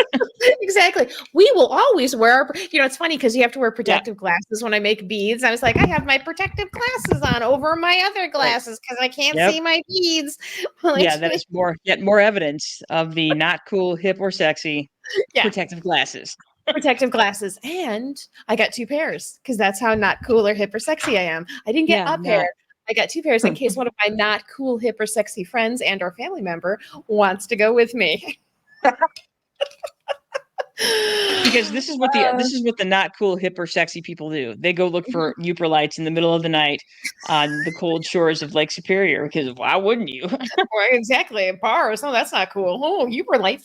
Exactly. We will always wear, it's funny because you have to wear protective glasses when I make beads. I was like, I have my protective glasses on over my other glasses because I can't see my beads. Yeah, that is yet more evidence of the not cool, hip, or sexy Yeah. protective glasses. Protective glasses. And I got 2 pairs because that's how not cool or hip or sexy I am. I didn't get a pair. I got 2 pairs in case one of my not cool, hip, or sexy friends and or family member wants to go with me. Because this is what the not cool, hip, or sexy people do. They go look for Yooperlites in the middle of the night on the cold shores of Lake Superior. Because why wouldn't you? Exactly. Bars. Oh, that's not cool. Oh, Yooperlites.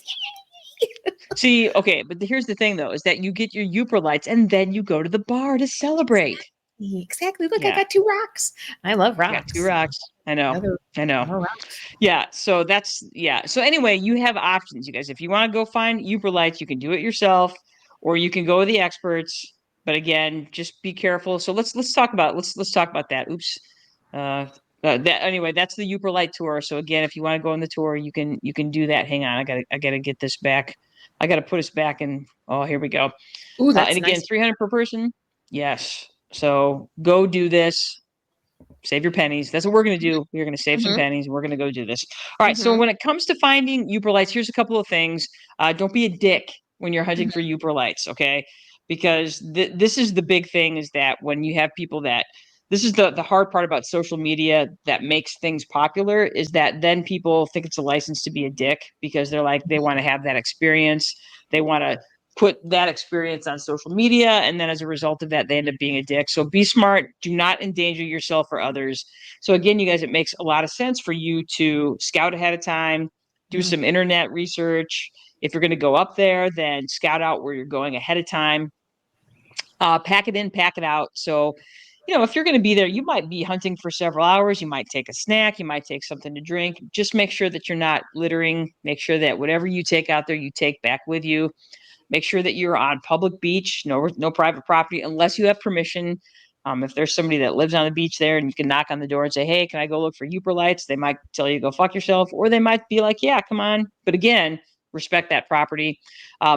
See, okay, but here's the thing, though, is that you get your Yooperlites and then you go to the bar to celebrate. Exactly. Look, I got 2 rocks. I love rocks. I got 2 rocks. I know. Rocks. Yeah. So So anyway, you have options, you guys. If you want to go find Yooperlites, you can do it yourself, or you can go with the experts. But again, just be careful. So let's talk about that. Oops. Anyway, that's the Yooperlite tour. So again, if you want to go on the tour, you can do that. Hang on, I gotta get this back. I gotta put us back in. Oh, here we go. Ooh, that's and again, nice. 300 per person. Yes. So go do this. Save your pennies. That's what we're going to do. We're going to save some pennies. We're going to go do this. All right. So when it comes to finding Yooperlites, here's a couple of things. Don't be a dick when you're hunting for Yooperlites, okay? Because this is the big thing, is that when you have people that this is the hard part about social media that makes things popular, is that then people think it's a license to be a dick because they're like, they want to have that experience. They want to put that experience on social media, and then as a result of that, they end up being a dick. So be smart. Do not endanger yourself or others. So again, you guys, it makes a lot of sense for you to scout ahead of time, do some internet research. If you're going to go up there, then scout out where you're going ahead of time. Pack it in, pack it out. So, if you're going to be there, you might be hunting for several hours. You might take a snack. You might take something to drink. Just make sure that you're not littering. Make sure that whatever you take out there, you take back with you. Make sure that you're on public beach, no private property, unless you have permission. If there's somebody that lives on the beach there and you can knock on the door and say, hey, can I go look for Yooperlites? They might tell you to go fuck yourself, or they might be like, yeah, come on. But again, respect that property.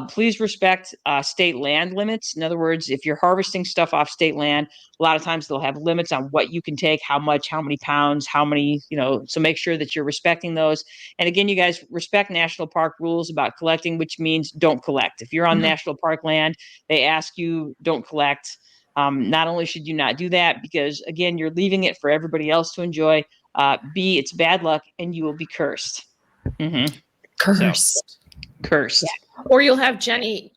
Please respect state land limits. In other words, if you're harvesting stuff off state land, a lot of times they'll have limits on what you can take, how much, how many pounds, how many, so make sure that you're respecting those. And again, you guys, respect national park rules about collecting, which means don't collect. If you're on national park land, they ask you, don't collect. Not only should you not do that, because again, you're leaving it for everybody else to enjoy. B, it's bad luck and you will be cursed. Cursed. Cursed. Yeah. Or you'll have Jenny,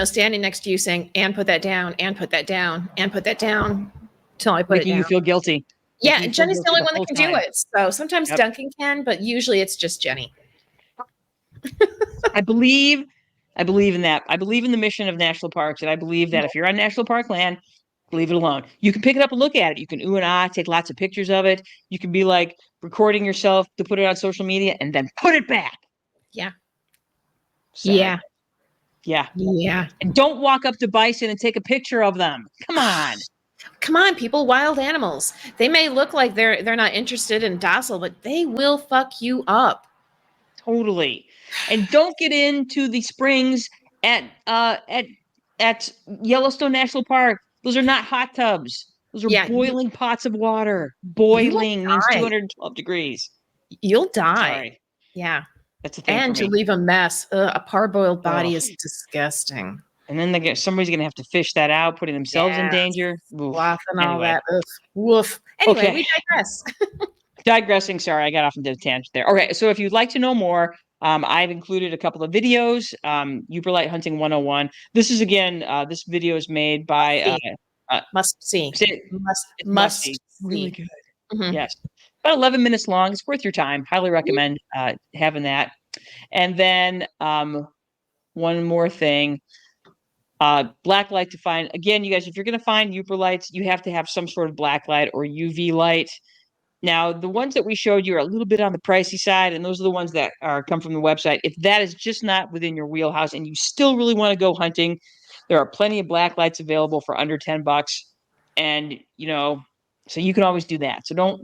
standing next to you saying, and put that down, and put that down, and put that down, till I put it down. Making you feel guilty. Yeah, and Jenny's the only one that can do it. So sometimes Duncan can, but usually it's just Jenny. I believe in that. I believe in the mission of national parks, and I believe that if you're on national park land, leave it alone. You can pick it up and look at it. You can ooh and ah, take lots of pictures of it. You can be like recording yourself to put it on social media and then put it back. Yeah. Sad. Yeah. And don't walk up to bison and take a picture of them. Come on. Come on, people. Wild animals. They may look like they're not interested and docile, but they will fuck you up. Totally. And don't get into the springs at Yellowstone National Park. Those are not hot tubs. Those are boiling pots of water. Boiling means 212 degrees. You'll die. Sorry. Yeah. That's the thing. And to leave a mess. A parboiled body is disgusting. And then somebody's going to have to fish that out, putting themselves in danger. Sloth and all that. Woof. Anyway, we digress. Digressing. Sorry, I got off into a tangent there. Okay, so if you'd like to know more, I've included a couple of videos. Yooperlite Hunting 101. This is again, this video is made by must see. Must see. Really good. Yes, about 11 minutes long. It's worth your time. Highly recommend having that. And then one more thing. Black light to find. Again, you guys, if you're going to find Yooperlites, you have to have some sort of black light or UV light. Now, the ones that we showed you are a little bit on the pricey side, and those are the ones that come from the website. If that is just not within your wheelhouse and you still really want to go hunting, there are plenty of black lights available for under $10. And, so you can always do that. So don't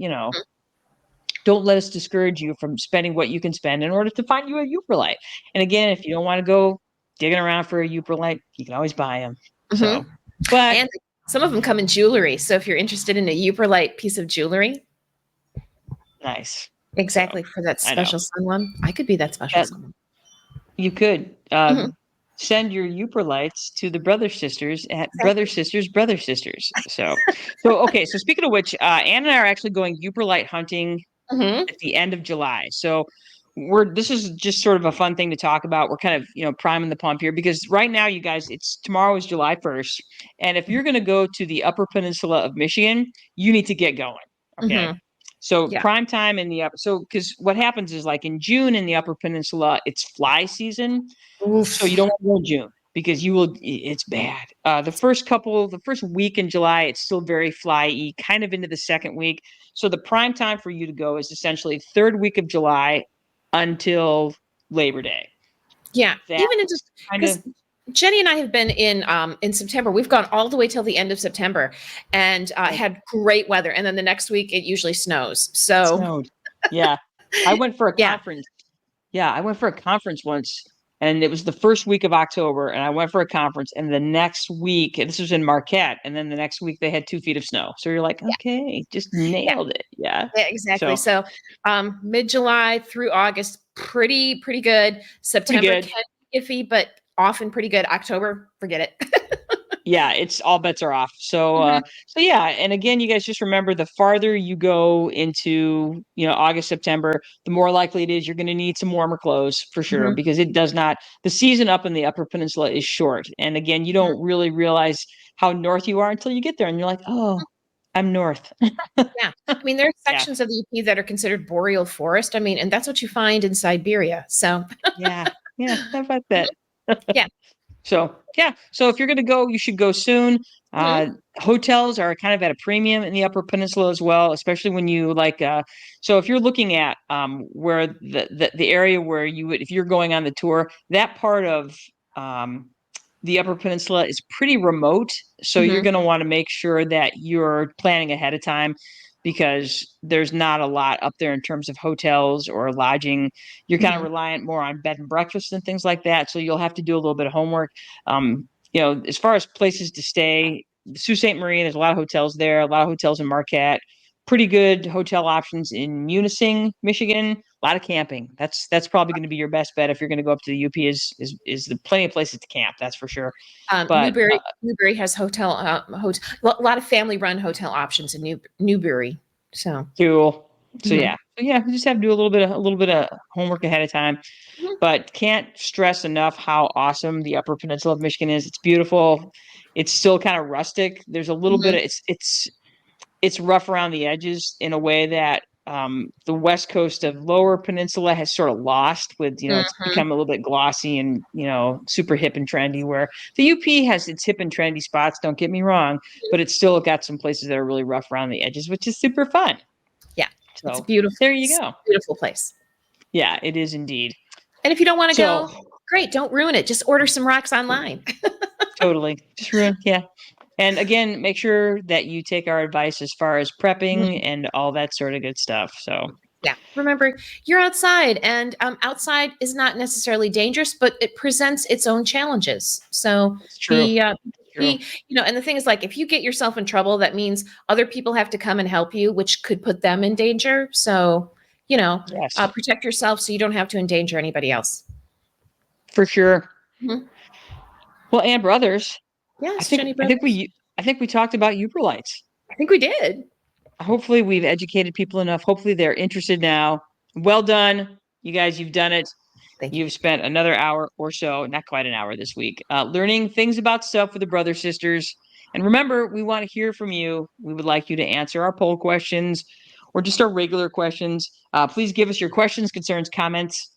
let us discourage you from spending what you can spend in order to find you a Yooperlite. And again, if you don't want to go digging around for a Yooperlite, you can always buy them. So, and some of them come in jewelry. So if you're interested in a Yooperlite piece of jewelry, nice. Exactly, for that special sun one. I could be that special sun. You could send your Yooperlites to the brother sisters at Brother Sisters. So okay. So speaking of which, Ann and I are actually going Yooperlite hunting at the end of July. So this is just sort of a fun thing to talk about. We're kind of, priming the pump here because right now, you guys, tomorrow is July 1st. And if you're going to go to the Upper Peninsula of Michigan, you need to get going. Okay. So prime time because what happens is like in June in the Upper Peninsula, it's fly season. Oof. So you don't want to go in June because it's bad. The first week in July, it's still very fly-y, kind of into the second week. So the prime time for you to go is essentially third week of July until Labor Day. Yeah. Even because Jenny and I have been in September. We've gone all the way till the end of September and had great weather. And then the next week it usually snows. So snowed. Yeah. I went for a conference. Yeah. I went for a conference once and it was the first week of October and I went for a conference and the next week, and this was in Marquette, and then the next week they had 2 feet of snow. So you're like, okay, just nailed it. Yeah. Yeah, exactly. So mid-July through August, pretty good. September can be iffy, but often pretty good. October, forget it. Yeah, it's all bets are off. So yeah, and again, you guys just remember the farther you go into, August, September, the more likely it is you're going to need some warmer clothes for sure, because the season up in the Upper Peninsula is short. And again, you don't really realize how north you are until you get there and you're like, oh, I'm north. Yeah. I mean, there are sections of the UP that are considered boreal forest. I mean, and that's what you find in Siberia. So yeah, how about that? Yeah. So if you're going to go, you should go soon. Hotels are kind of at a premium in the Upper Peninsula as well, especially when you so if you're looking at where the area where you would, if you're going on the tour, that part of the Upper Peninsula is pretty remote. So you're going to want to make sure that you're planning ahead of time, because there's not a lot up there in terms of hotels or lodging. You're kind of reliant more on bed and breakfast and things like that. So you'll have to do a little bit of homework. As far as places to stay, Sault Ste. Marie, there's a lot of hotels there, a lot of hotels in Marquette, pretty good hotel options in Munising, Michigan, a lot of camping. That's probably going to be your best bet if you're going to go up to the UP is the plenty of places to camp. That's for sure. But Newberry has a lot of family run hotel options in Newberry. So cool. So we just have to do a little bit of homework ahead of time, but can't stress enough how awesome the Upper Peninsula of Michigan is. It's beautiful. It's still kind of rustic. There's a little bit of it's rough around the edges in a way that the west coast of Lower Peninsula has sort of lost with, it's become a little bit glossy and, super hip and trendy, where the UP has its hip and trendy spots, don't get me wrong, but it's still got some places that are really rough around the edges, which is super fun. Yeah. So it's beautiful. There you go. Beautiful place. Yeah, it is indeed. And if you don't want to go, great, don't ruin it. Just order some rocks online. Totally. Just ruin. Yeah. And again, make sure that you take our advice as far as prepping and all that sort of good stuff. So yeah, remember, you're outside, and outside is not necessarily dangerous, but it presents its own challenges. So and the thing is, like, if you get yourself in trouble, that means other people have to come and help you, which could put them in danger. So, protect yourself so you don't have to endanger anybody else. For sure. Well, and brothers. Yes, I think we talked about Yooperlites. I think we did. hopefully we've educated people enough. Hopefully they're interested now. Well done. You guys, you've done it. Thank you. You've spent another hour or so, not quite an hour this week, learning things about stuff with the brother sisters. And remember, we want to hear from you. We would like you to answer our poll questions or just our regular questions. Please give us your questions, concerns, comments,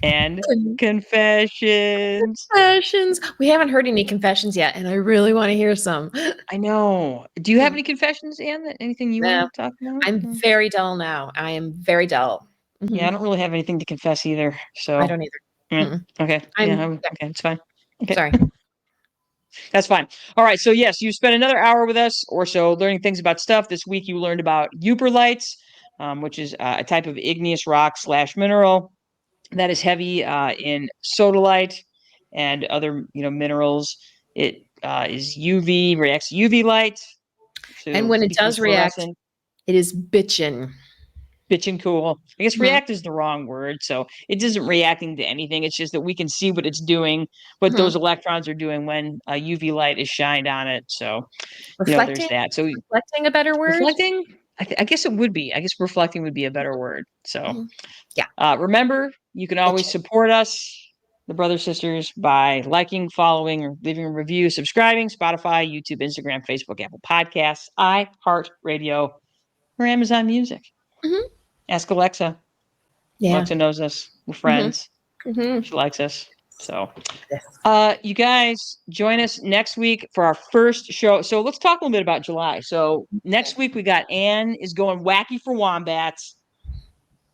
and confessions. Confessions. We haven't heard any confessions yet, and I really want to hear some. I know. Do you have any confessions, Anne? Anything you want to talk about? I'm very dull now. I am very dull. Yeah, I don't really have anything to confess either. So I don't either. Okay. Okay, it's fine. Okay. Sorry. That's fine. All right. So yes, you spent another hour with us or so learning things about stuff. This week you learned about Yooperlites, which is a type of igneous rock / mineral that is heavy in sodalite and other minerals. It is UV, reacts to UV light. And when it does react, it is bitchin'. Bitchin' cool. I guess react is the wrong word. So it isn't reacting to anything. It's just that we can see what it's doing, what those electrons are doing when UV light is shined on it. So there's that. So reflecting a better word? Reflecting? I guess it would be. I guess reflecting would be a better word. So remember, you can always support us, the Brother Sisters, by liking, following, or leaving a review, subscribing, Spotify, YouTube, Instagram, Facebook, Apple Podcasts, iHeartRadio, or Amazon Music. Ask Alexa. Yeah. Alexa knows us. We're friends. She likes us. So, you guys join us next week for our first show. So let's talk a little bit about July. So next week we got Anne is going wacky for wombats.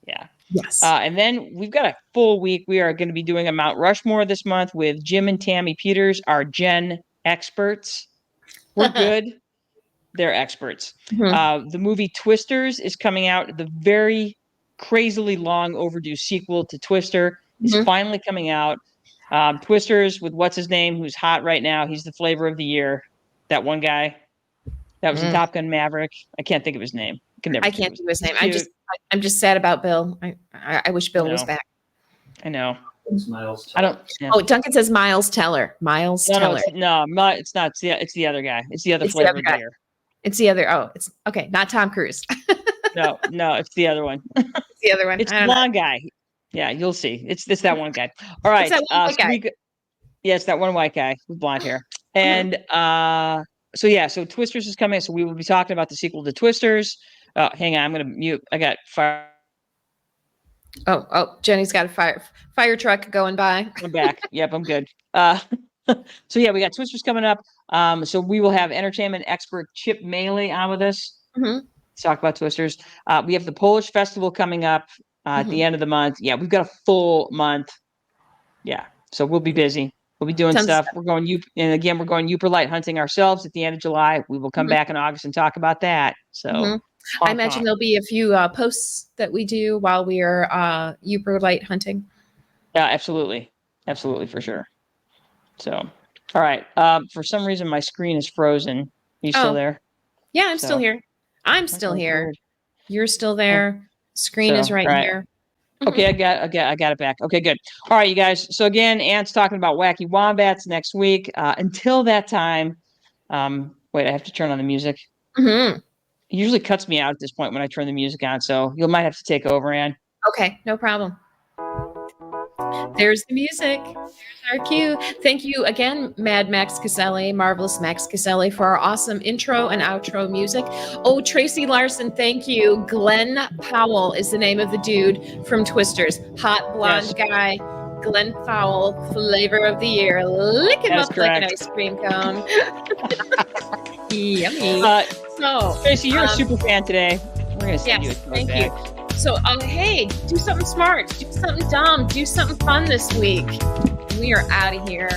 Yeah. Yes. And then we've got a full week. We are going to be doing a Mount Rushmore this month with Jim and Tammy Peters, our Gen experts. We're good. They're experts. The movie Twisters is coming out. The very crazily long overdue sequel to Twister is finally coming out. Twisters with what's his name, who's hot right now. He's the flavor of the year. That one guy that was in Top Gun Maverick. I can't think of his name. I can't do his name. I'm just sad about Bill. I wish Bill was back. I know. Miles I don't. Yeah. Oh, Duncan says Miles Teller. Teller. No, it's not. It's the other guy. It's the other flavor of the year. It's the other. Oh, it's okay. Not Tom Cruise. No, it's the other one. It's the other one. It's the blonde guy. Yeah, you'll see. It's that one guy. All right. It's that one white guy. It's that one white guy with blonde hair. And so Twisters is coming. So we will be talking about the sequel to Twisters. Hang on, I'm gonna mute. I got fire. Oh, Jenny's got a fire truck going by. I'm back. Yep, I'm good. So yeah, we got Twisters coming up. So we will have entertainment expert Chip Maley on with us. To talk about Twisters. We have the Polish Festival coming up at the end of the month. Yeah, we've got a full month. Yeah, so we'll be busy. We'll be doing stuff. We're going Yooperlite hunting ourselves at the end of July. We will come back in August and talk about that. So I imagine there'll be a few posts that we do while we are Yooperlite hunting. Yeah, absolutely, for sure. So, all right. For some reason, my screen is frozen. Are you still there? Yeah, I'm still here. I'm still here. Weird. You're still there. Screen is right here. Okay, I got it back. Okay, good. All right, you guys. So again, Ant's talking about wacky wombats next week. Until that time, wait, I have to turn on the music. It usually cuts me out at this point when I turn the music on, so you might have to take over, Ann. Okay, no problem. There's the music. There's our cue. Thank you again, Mad Max Caselli, Marvelous Max Caselli, for our awesome intro and outro music. Oh, Tracy Larson, thank you. Glenn Powell is the name of the dude from Twisters. Hot blonde guy. Glenn Powell, flavor of the year. Lick him up like an ice cream cone. Yummy. So, Tracy, you're a super fan today. We're going to send you a thank you. So, hey, do something smart, do something dumb, do something fun this week. We are out of here.